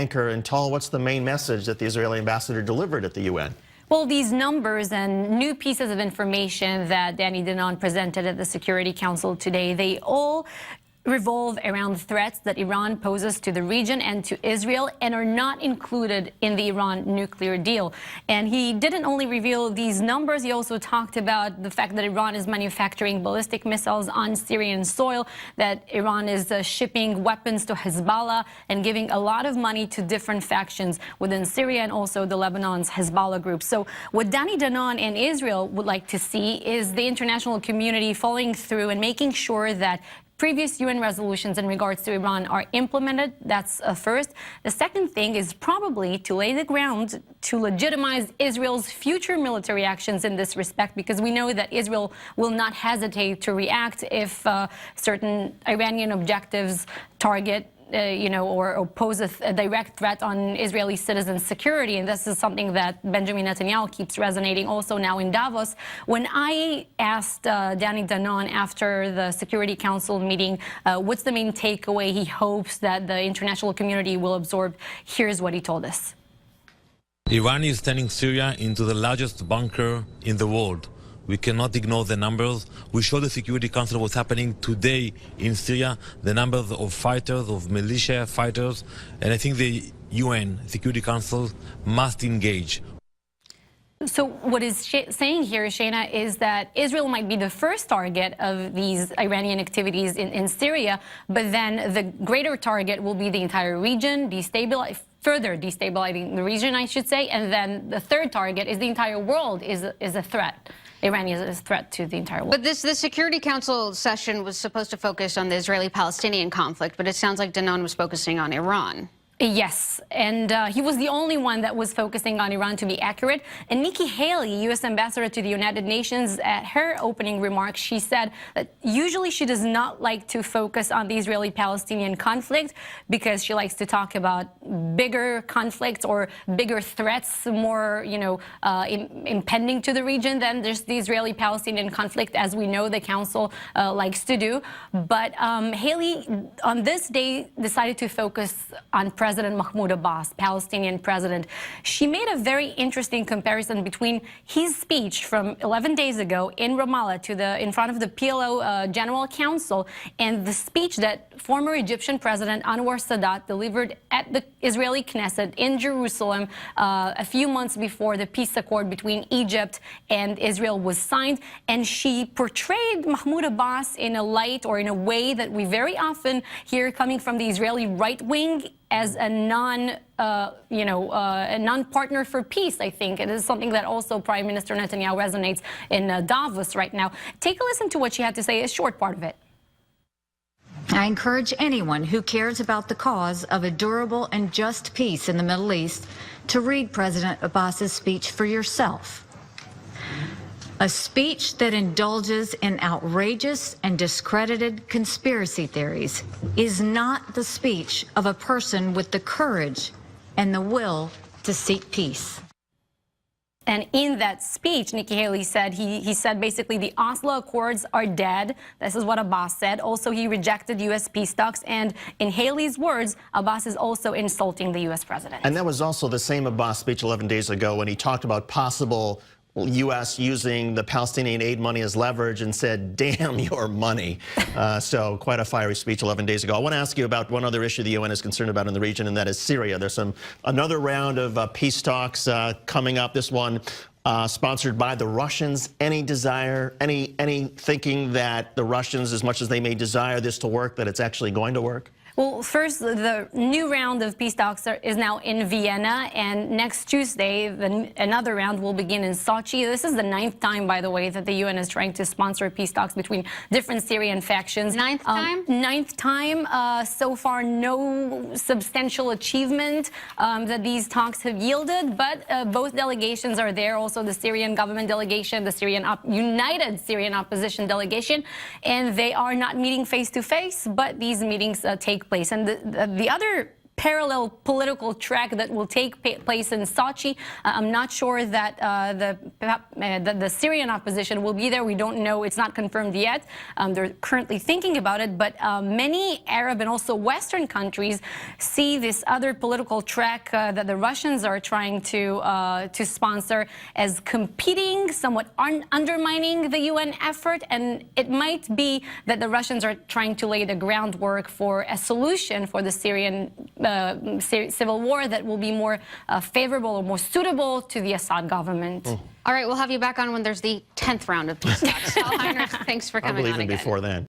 anchor. And Tal, what's the main message that the Israeli ambassador delivered at the UN? Well, these numbers and new pieces of information that Danny Danon presented at the Security Council today, they all revolve around threats that Iran poses to the region and to Israel and are not included in the Iran nuclear deal. And he didn't only reveal these numbers, he also talked about the fact that Iran is manufacturing ballistic missiles on Syrian soil, that Iran is shipping weapons to Hezbollah and giving a lot of money to different factions within Syria and also the Lebanon's Hezbollah group. So what Danny Danon and Israel would like to see is the international community following through and making sure that previous UN resolutions in regards to Iran are implemented. That's first. The second thing is probably to lay the ground to legitimize Israel's future military actions in this respect, because we know that Israel will not hesitate to react if certain Iranian objectives target or pose a direct threat on Israeli citizens' security. And this is something that Benjamin Netanyahu keeps resonating also now in Davos. When I asked Danny Danon after the Security Council meeting, what's the main takeaway he hopes that the international community will absorb, here's what he told us. Iran is turning Syria into the largest bunker in the world. We cannot ignore the numbers. We showed the Security Council what's happening today in Syria, the numbers of fighters, of militia fighters, and I think the UN Security Council must engage. So what is saying here, Shayna, is that Israel might be the first target of these Iranian activities in Syria, but then the greater target will be the entire region, further destabilizing the region, I should say, and then the third target is the entire world is a threat. Iran is a threat to the entire world. But the Security Council session was supposed to focus on the Israeli-Palestinian conflict, but it sounds like Danon was focusing on Iran. Yes, and he was the only one that was focusing on Iran, to be accurate. And Nikki Haley, U.S. Ambassador to the United Nations, at her opening remarks, she said that usually she does not like to focus on the Israeli-Palestinian conflict because she likes to talk about bigger conflicts or bigger threats, more, impending to the region than just the Israeli-Palestinian conflict, as we know the Council likes to do. But Haley, on this day, decided to focus on President Mahmoud Abbas, Palestinian president. She made a very interesting comparison between his speech from 11 days ago in Ramallah in front of the PLO General Council and the speech that former Egyptian President Anwar Sadat delivered at the Israeli Knesset in Jerusalem a few months before the peace accord between Egypt and Israel was signed. And she portrayed Mahmoud Abbas in a light or in a way that we very often hear coming from the Israeli right wing as a non-partner for peace, I think. It is something that also Prime Minister Netanyahu resonates in Davos right now. Take a listen to what she had to say, a short part of it. I encourage anyone who cares about the cause of a durable and just peace in the Middle East to read President Abbas's speech for yourself. A speech that indulges in outrageous and discredited conspiracy theories is not the speech of a person with the courage and the will to seek peace. And in that speech, Nikki Haley said, he said basically the Oslo Accords are dead. This is what Abbas said. Also, he rejected U.S. peace talks. And in Haley's words, Abbas is also insulting the U.S. president. And that was also the same Abbas speech 11 days ago when he talked about possible U.S. using the Palestinian aid money as leverage and said, damn your money. So quite a fiery speech 11 days ago. I want to ask you about one other issue the UN is concerned about in the region, and that is Syria. There's another round of peace talks coming up, this one sponsored by the Russians. Any desire, any thinking that the Russians, as much as they may desire this to work, that it's actually going to work? Well, first, the new round of peace talks is now in Vienna, and next Tuesday, another round will begin in Sochi. This is the 9th time, by the way, that the UN is trying to sponsor peace talks between different Syrian factions. 9th time? 9th time. So far, no substantial achievement that these talks have yielded, but both delegations are there. Also, the Syrian government delegation, the United Syrian Opposition delegation, and they are not meeting face-to-face, but these meetings take place. And the other parallel political track that will take place in Sochi. I'm not sure that the Syrian opposition will be there. We don't know. It's not confirmed yet. They're currently thinking about it, but many Arab and also Western countries see this other political track that the Russians are trying to sponsor as competing, somewhat undermining the UN effort, and it might be that the Russians are trying to lay the groundwork for a solution for the Syrian civil war that will be more favorable or more suitable to the Assad government. All right, we'll have you back on when there's the 10th round of peace talks. Heinrich, thanks for coming Probably on even again. before then.